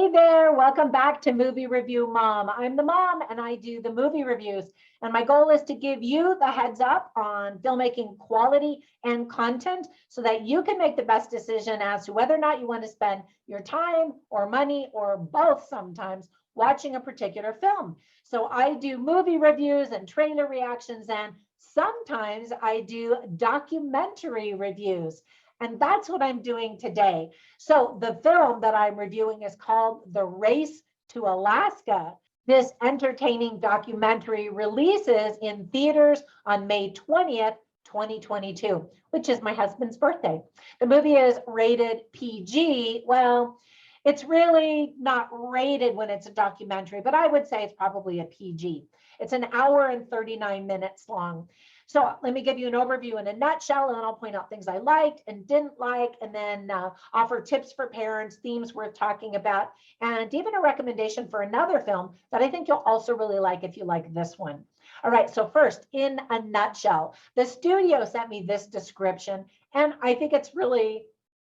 Hey there, welcome back to Movie Review Mom. I'm the mom and I do the movie reviews. And my goal is to give you the heads up on filmmaking quality and content so that you can make the best decision as to whether or not you want to spend your time or money or both sometimes watching a particular film. So I do movie reviews and trailer reactions, and sometimes I do documentary reviews. And that's what I'm doing today. So the film that I'm reviewing is called The Race to Alaska. This entertaining documentary releases in theaters on May 20th, 2022, which is my husband's birthday. The movie is rated PG. Well, it's really not rated when it's a documentary, but I would say it's probably a PG. It's an hour and 39 minutes long. So let me give you an overview in a nutshell, and then I'll point out things I liked and didn't like, and then offer tips for parents, themes worth talking about, and even a recommendation for another film that I think you'll also really like if you like this one. All right, so first, in a nutshell, the studio sent me this description, and I think it's really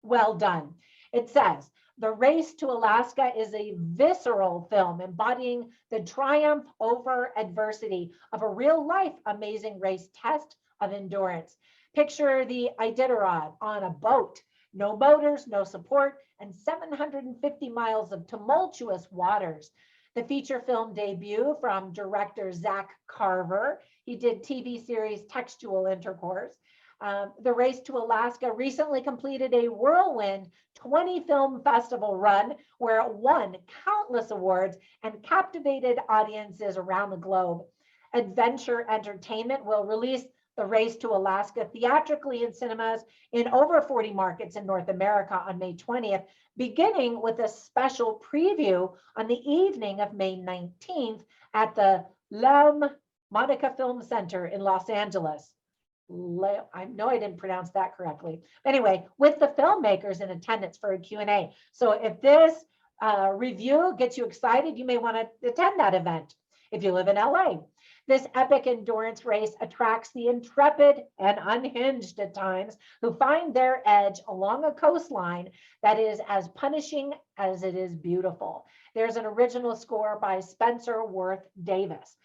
well done. It says, The Race to Alaska is a visceral film embodying the triumph over adversity of a real-life amazing race test of endurance. Picture the Iditarod on a boat, no motors, no support, and 750 miles of tumultuous waters. The feature film debut from director Zach Carver. He did TV series Textual Intercourse. The Race to Alaska recently completed a whirlwind 20 film festival run where it won countless awards and captivated audiences around the globe. Adventure Entertainment will release The Race to Alaska theatrically in cinemas in over 40 markets in North America on May 20th, beginning with a special preview on the evening of May 19th at the La Monica Film Center in Los Angeles. I know I didn't pronounce that correctly. Anyway, with the filmmakers in attendance for a Q&A. So if this review gets you excited, you may want to attend that event if you live in LA. This epic endurance race attracts the intrepid and unhinged at times who find their edge along a coastline that is as punishing as it is beautiful. There's an original score by Spencer Worth Davis.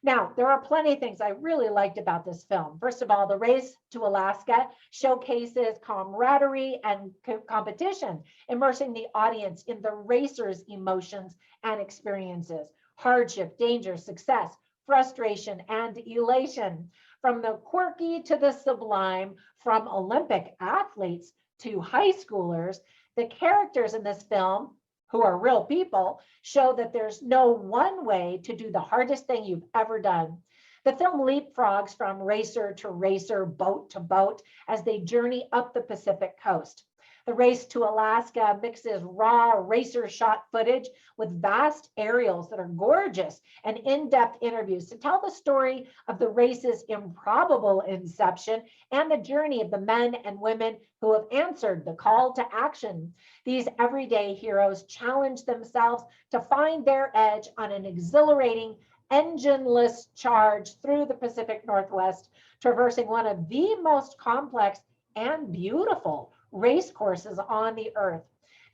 Now, there are plenty of things I really liked about this film. First of all, The Race to Alaska showcases camaraderie and competition, immersing the audience in the racers' emotions and experiences, hardship, danger, success, frustration, and elation. From the quirky to the sublime, from Olympic athletes to high schoolers, the characters in this film, who are real people, show that there's no one way to do the hardest thing you've ever done. The film leapfrogs from racer to racer, boat to boat, as they journey up the Pacific coast. The Race to Alaska mixes raw racer shot footage with vast aerials that are gorgeous and in-depth interviews to tell the story of the race's improbable inception and the journey of the men and women who have answered the call to action. These everyday heroes challenge themselves to find their edge on an exhilarating, engineless charge through the Pacific Northwest, traversing one of the most complex and beautiful race courses on the earth.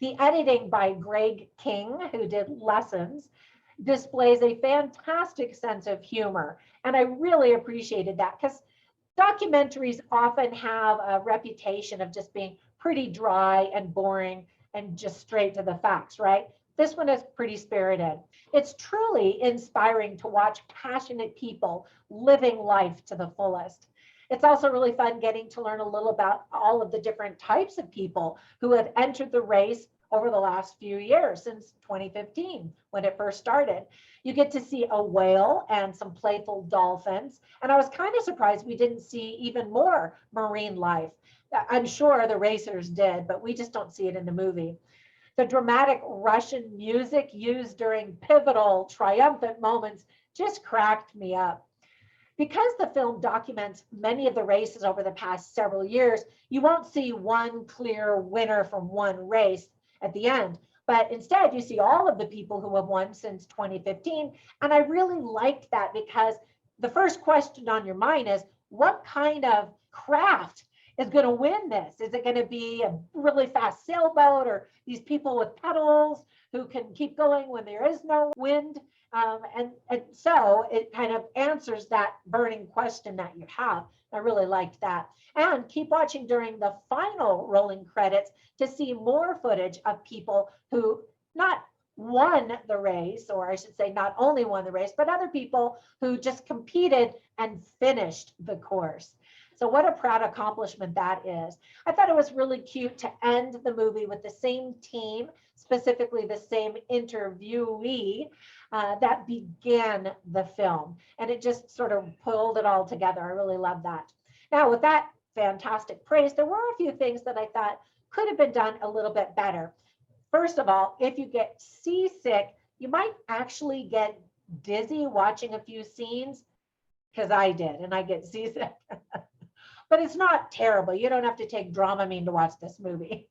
The editing by Greg King, who did Lessons, displays a fantastic sense of humor. And I really appreciated that because documentaries often have a reputation of just being pretty dry and boring and just straight to the facts, right? This one is pretty spirited. It's truly inspiring to watch passionate people living life to the fullest. It's also really fun getting to learn a little about all of the different types of people who have entered the race over the last few years, since 2015, when it first started. You get to see a whale and some playful dolphins. And I was kind of surprised we didn't see even more marine life. I'm sure the racers did, but we just don't see it in the movie. The dramatic Russian music used during pivotal, triumphant moments just cracked me up. Because the film documents many of the races over the past several years, you won't see one clear winner from one race at the end, but instead you see all of the people who have won since 2015. And I really liked that because the first question on your mind is, what kind of craft is going to win this? Is it going to be a really fast sailboat, or these people with pedals who can keep going when there is no wind? And so it kind of answers that burning question that you have. I really liked that. And keep watching during the final rolling credits to see more footage of people who not won the race, or I should say not only won the race, but other people who just competed and finished the course. So what a proud accomplishment that is. I thought it was really cute to end the movie with the same team, specifically the same interviewee that began the film. And it just sort of pulled it all together. I really love that. Now, with that fantastic praise, there were a few things that I thought could have been done a little bit better. First of all, if you get seasick, you might actually get dizzy watching a few scenes, because I did, and I get seasick. But it's not terrible. You don't have to take Dramamine to watch this movie.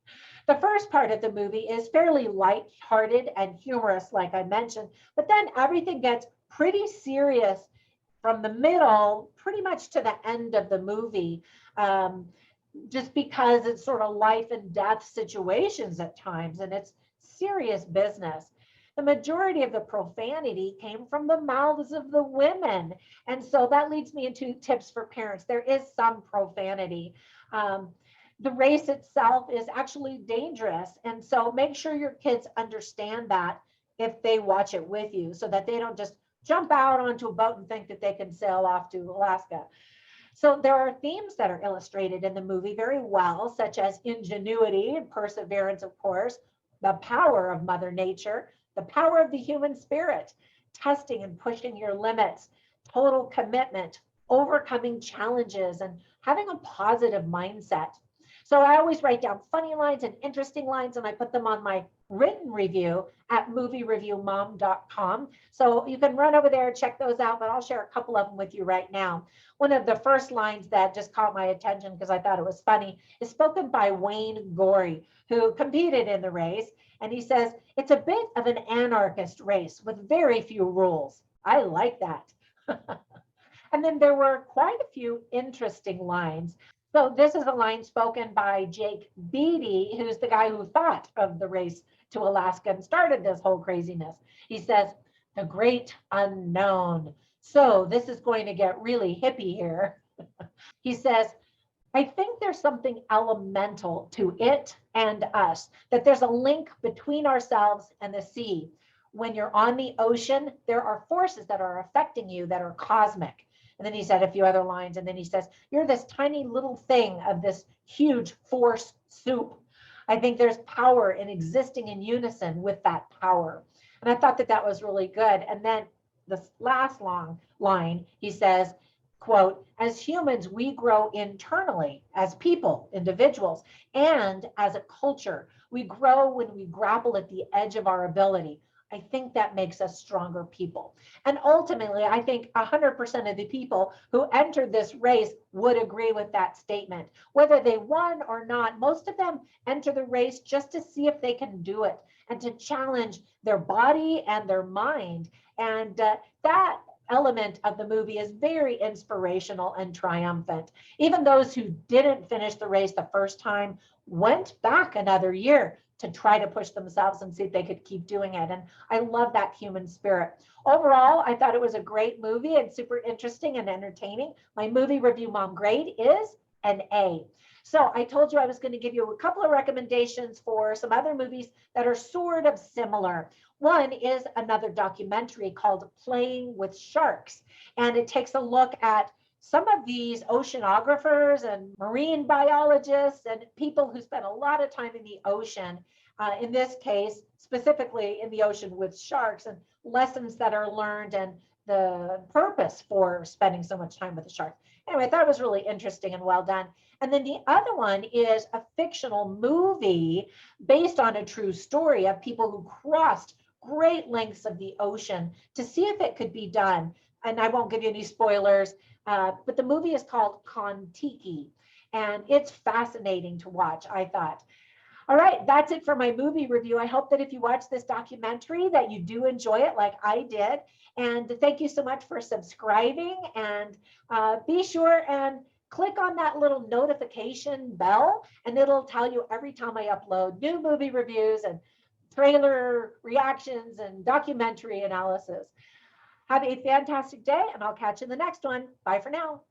The first part of the movie is fairly lighthearted and humorous, like I mentioned, but then everything gets pretty serious from the middle, pretty much to the end of the movie, just because it's sort of life and death situations at times, and it's serious business. The majority of the profanity came from the mouths of the women. And so that leads me into tips for parents. There is some profanity. The race itself is actually dangerous. And so make sure your kids understand that if they watch it with you, so that they don't just jump out onto a boat and think that they can sail off to Alaska. So there are themes that are illustrated in the movie very well, such as ingenuity and perseverance, of course, the power of Mother Nature, the power of the human spirit, testing and pushing your limits, total commitment, overcoming challenges, and having a positive mindset. So I always write down funny lines and interesting lines, and I put them on my written review at moviereviewmom.com. So you can run over there and check those out, but I'll share a couple of them with you right now. One of the first lines that just caught my attention because I thought it was funny is spoken by Wayne Gorey, who competed in the race. And he says, it's a bit of an anarchist race with very few rules. I like that. And then there were quite a few interesting lines. So this is a line spoken by Jake Beatty, who's the guy who thought of the race to Alaska and started this whole craziness. He says, the great unknown. So this is going to get really hippie here. He says, I think there's something elemental to it and us, that there's a link between ourselves and the sea. When you're on the ocean, there are forces that are affecting you that are cosmic. And then he said a few other lines, and then he says, you're this tiny little thing of this huge force soup. I think there's power in existing in unison with that power. And I thought that that was really good. And then this last long line, he says, quote, as humans, we grow internally as people, individuals, and as a culture. We grow when we grapple at the edge of our ability. I think that makes us stronger people. And ultimately, I think 100% of the people who entered this race would agree with that statement. Whether they won or not, most of them enter the race just to see if they can do it and to challenge their body and their mind. And that element of the movie is very inspirational and triumphant. Even those who didn't finish the race the first time went back another year to try to push themselves and see if they could keep doing it. And I love that human spirit. Overall, I thought it was a great movie and super interesting and entertaining. My movie review mom grade is an A. So I told you I was going to give you a couple of recommendations for some other movies that are sort of similar. One is another documentary called Playing with Sharks, and it takes a look at some of these oceanographers and marine biologists and people who spend a lot of time in the ocean, in this case, specifically in the ocean with sharks, and lessons that are learned and the purpose for spending so much time with the sharks. Anyway, I thought it was really interesting and well done. And then the other one is a fictional movie based on a true story of people who crossed great lengths of the ocean to see if it could be done. And I won't give you any spoilers, but the movie is called Kon-Tiki, and it's fascinating to watch, I thought. All right, that's it for my movie review. I hope that if you watch this documentary that you do enjoy it like I did. And thank you so much for subscribing, and be sure and click on that little notification bell, and it'll tell you every time I upload new movie reviews and trailer reactions and documentary analysis. Have a fantastic day, and I'll catch you in the next one. Bye for now.